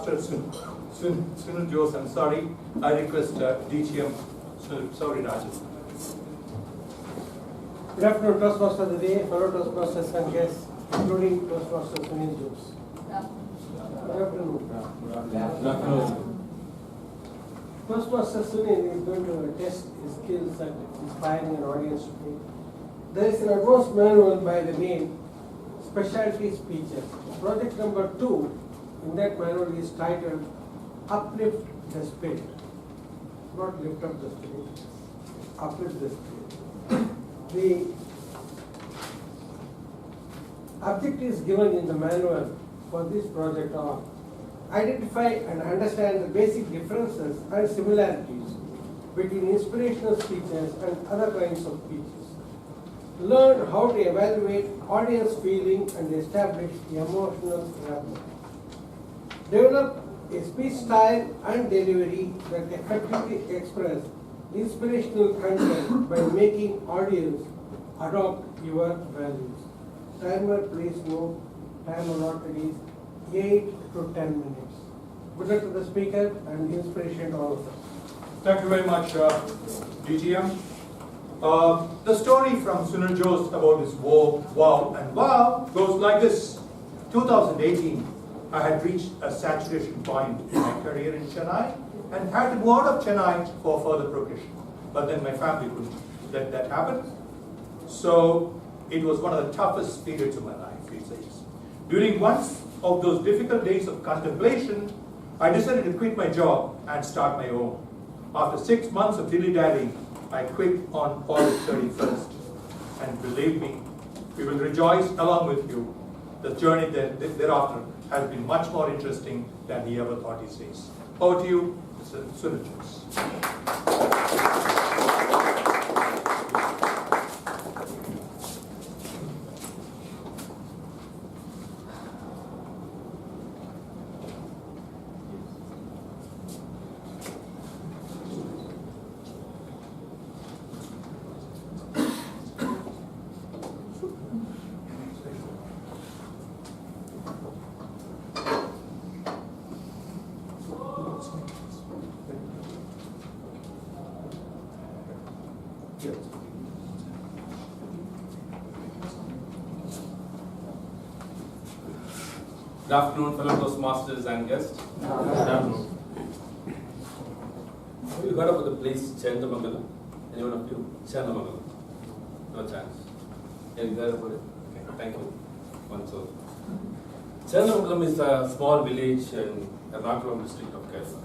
Master Sunil Jose, I'm sorry. I request DGM Sunil. Sorry, Rajan. Good afternoon, Toastmasters today, fellow Toastmasters and guests, including Toastmaster Sunil Jose. Good afternoon. Good afternoon. Toastmaster Sunil is going to test his skills at inspiring an audience today. There is an advanced manual by the name Specialty Speeches. Project number 2 in that manual is titled Uplift the Spirit. Not lift up the spirit, uplift the spirit. The objectives given in the manual for this project are: identify and understand the basic differences and similarities between inspirational speeches and other kinds of speeches. Learn how to evaluate audience feeling and establish emotional rapport. Develop a speech style and delivery that effectively express inspirational content by making audience adopt your values. Timer, please note, time allotted is 8 to 10 minutes. Good luck to the speaker and inspiration to all of us. Thank you very much, DGM. The story from Sunil Jose about his wow goes like this. 2018, I had reached a saturation point in my career in Chennai and had to move out of Chennai for further progression. But then my family couldn't let that happen. So it was one of the toughest periods of my life, he says. During one of those difficult days of contemplation, I decided to quit my job and start my own. After 6 months of dilly-dallying, I quit on August 31st. And believe me, we will rejoice along with you. The journey thereafter has been much more interesting than he ever thought these days. Over to you, Mr. Sunil Jose. Good afternoon, fellow Toastmasters and guests. Good afternoon. Have you heard about the place Chandamangalam? Anyone of you? Chandamangalam? No chance. Have you heard about it? Okay, thank you. One soul. Chandamangalam is a small village in Ernakulam district of Kerala.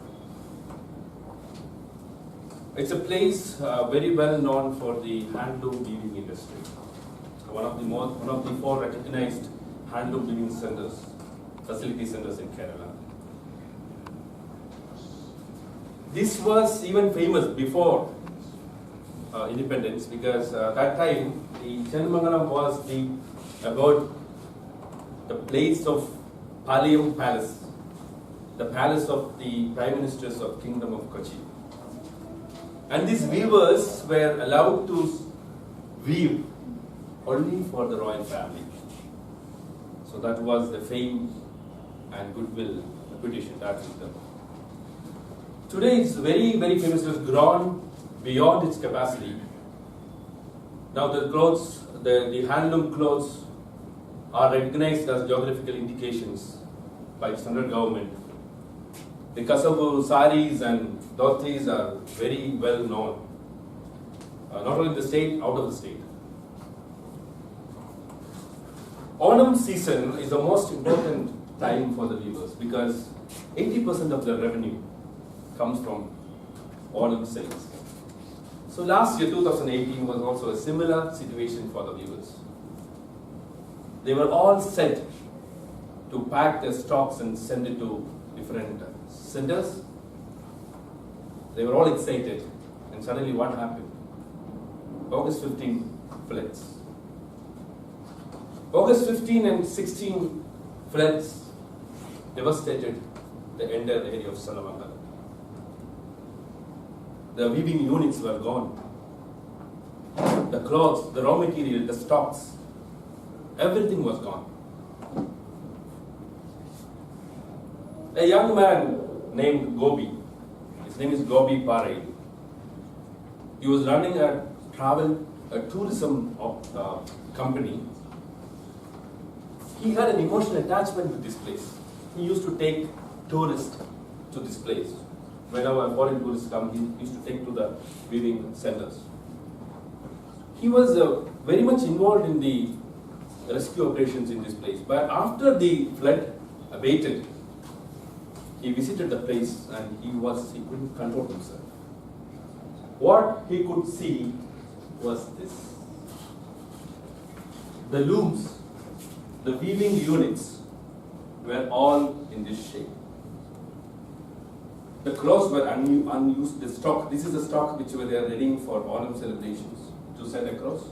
It's a place very well known for the handloom weaving industry. One of the 4 recognized handloom weaving centers. Facility centers in Kerala. This was even famous before independence because that time the Chandamangalam was about the place of Palayam Palace, the palace of the Prime Ministers of Kingdom of Kochi. And these weavers were allowed to weave only for the royal family. So that was the fame and goodwill, reputation that with them. Today it's very, very famous. It has grown beyond its capacity. Now the clothes, the handloom clothes are recognized as geographical indications by the central government. The Kasavu saris and dhotis are very well known, not only in the state, out of the state. Onam season is the most important time for the weavers because 80% of their revenue comes from Onam sales. So last year, 2018, was also a similar situation for the weavers. They were all set to pack their stocks and send it to different centers. They were all excited, and suddenly what happened? August 15 floods. August 15 and 16 floods devastated the entire area of Salamanca. The weaving units were gone. The clothes, the raw material, the stocks, everything was gone. A young man named Gobi, his name is Gobi Parai. He was running a tourism company. He had an emotional attachment with this place. He used to take tourists to this place. Whenever foreign tourists come, he used to take to the viewing centers. He was very much involved in the rescue operations in this place. But after the flood abated, he visited the place and he couldn't control himself. What he could see was this. The looms, the weaving units were all in this shape. The clothes were unused. The stock, this is the stock which they are readying for Onam celebrations to send across,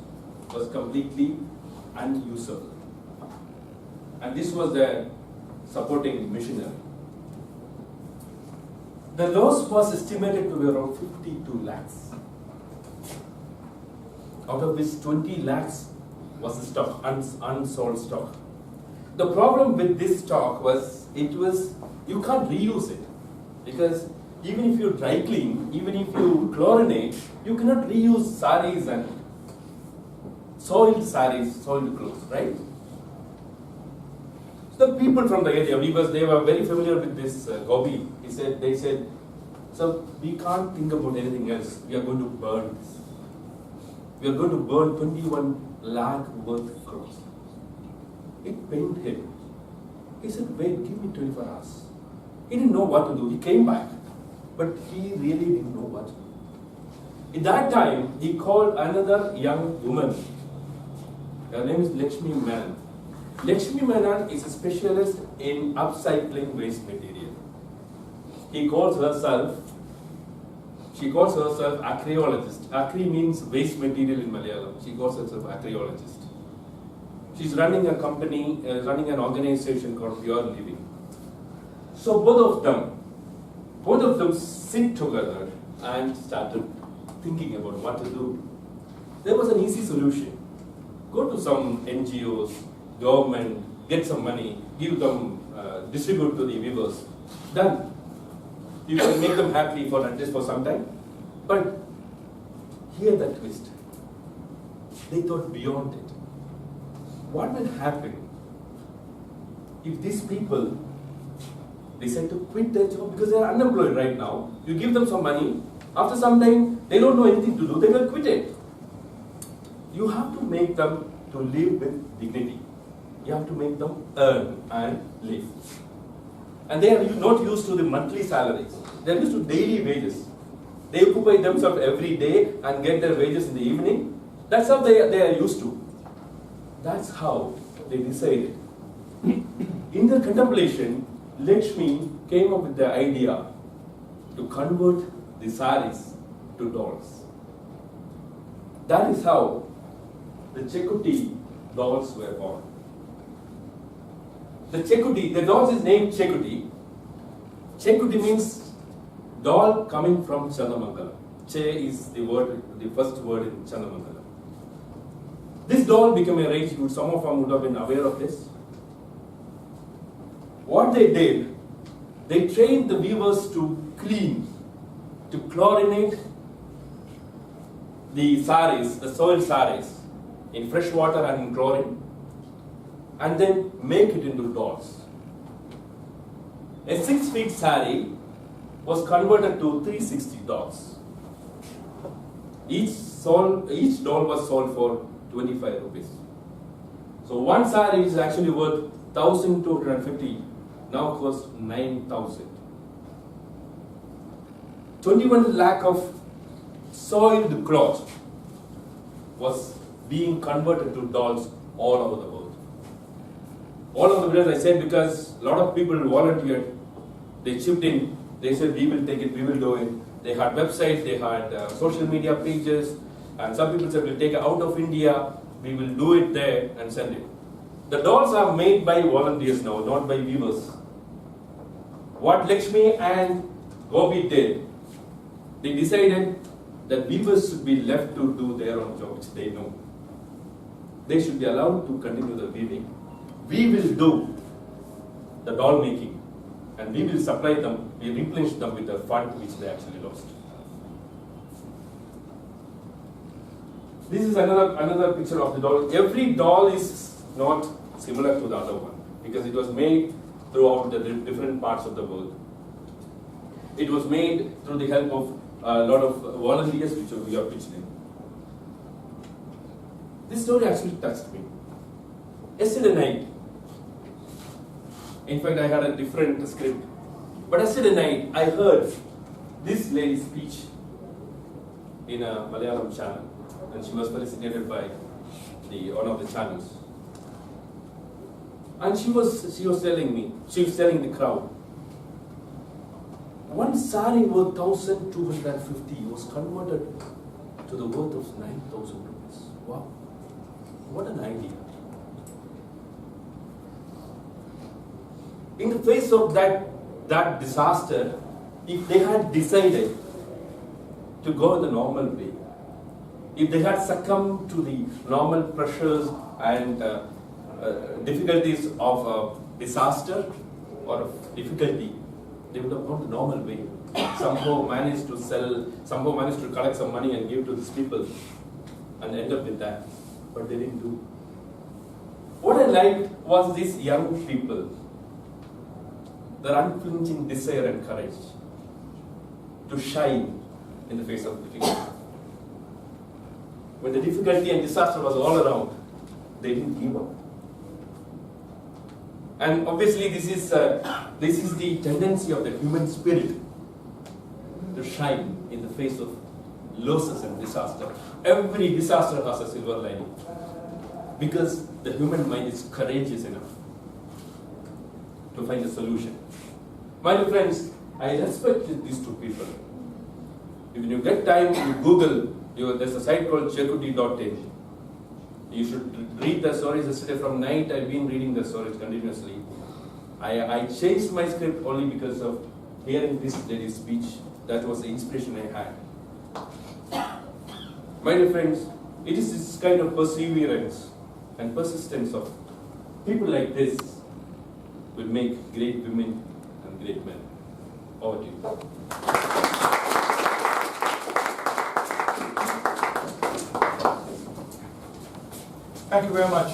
was completely unusable. And this was their supporting machinery. The loss was estimated to be around 52 lakhs. Out of which 20 lakhs was the stock, unsold stock. The problem with this stock was, you can't reuse it. Because even if you dry clean, even if you chlorinate, you cannot reuse saris and soiled clothes, right? So the people from the area, because they were very familiar with this Gobi, they said, so we can't think about anything else. We are going to burn this. We are going to burn 21 lakh worth of clothes. It pained him. He said, wait, give me 24 hours. He didn't know what to do. He came back, but he really didn't know what to do. At that time, he called another young woman. Her name is Lakshmi Menon. Lakshmi Menon is a specialist in upcycling waste material. She calls herself archaeologist. Acre means waste material in Malayalam. She calls herself archaeologist. She's running a company, running an organization called Pure Living. So both of them sit together and started thinking about what to do. There was an easy solution. Go to some NGOs, government, get some money, give them, distribute to the weavers. Done. You can make them happy for at least for some time. But hear the twist. They thought beyond it. What will happen if these people decide to quit their job because they are unemployed right now? You give them some money, after some time they don't know anything to do, they will quit it. You have to make them to live with dignity. You have to make them earn and live. And they are not used to the monthly salaries. They are used to daily wages. They occupy themselves every day and get their wages in the evening. That's how they are used to. That's how they decided. In their contemplation, Lakshmi came up with the idea to convert the saris to dolls. That is how the Chekuti dolls were born. The dolls is named Chekuti. Chekuti means doll coming from Chandamangalam. Che is the first word in Chandamangalam. This doll became a rage. Some of them would have been aware of this. What they did, they trained the weavers to clean, to chlorinate the saris, the soiled saris, in fresh water and in chlorine, and then make it into dolls. A 6 feet sari was converted to 360 dolls. Each doll was sold for 25 rupees. So one sari is actually worth 1,250, now costs 9,000. 21 lakh of soiled cloth was being converted to dolls all over the world. All over the world, I said, because a lot of people volunteered. They chipped in. They said, we will take it, we will do it. They had websites, they had social media pages, and some people said, we'll take it out of India, we will do it there and send it. The dolls are made by volunteers now, not by weavers. What Lakshmi and Gobi did, they decided that weavers should be left to do their own job, which they know. They should be allowed to continue the weaving. We will do the doll making. and we will supply them, we replenish them with the fund which they actually lost. This is another picture of the doll. Every doll is not similar to the other one because it was made throughout the different parts of the world. It was made through the help of a lot of volunteers which we are pitched in. This story actually touched me. Yesterday night, in fact I had a different script, but yesterday night I heard this lady's speech in a Malayalam channel, and she was felicitated by one of the channels. And she was telling the crowd, one sari worth 1,250 was converted to the worth of 9,000 rupees. Wow, what an idea. In the face of that disaster, if they had decided to go the normal way, if they had succumbed to the normal pressures and difficulties of a disaster or of difficulty, they would have gone the normal way. Somehow managed to collect some money and give to these people and end up with that. But they didn't do. What I liked was these young people, their unflinching desire and courage to shine in the face of difficulty. When the difficulty and disaster was all around, they didn't give up. And obviously this is the tendency of the human spirit to shine in the face of losses and disaster. Every disaster has a silver lining because the human mind is courageous enough to find a solution. My dear friends, I respect these two people. If you get time, you Google, there's a site called chekuti.in. You should read the stories. Yesterday from night, I've been reading the stories continuously. I changed my script only because of hearing this lady's speech. That was the inspiration I had. My dear friends, it is this kind of perseverance and persistence of people like this will make great women and great men. Over to you. Thank you very much.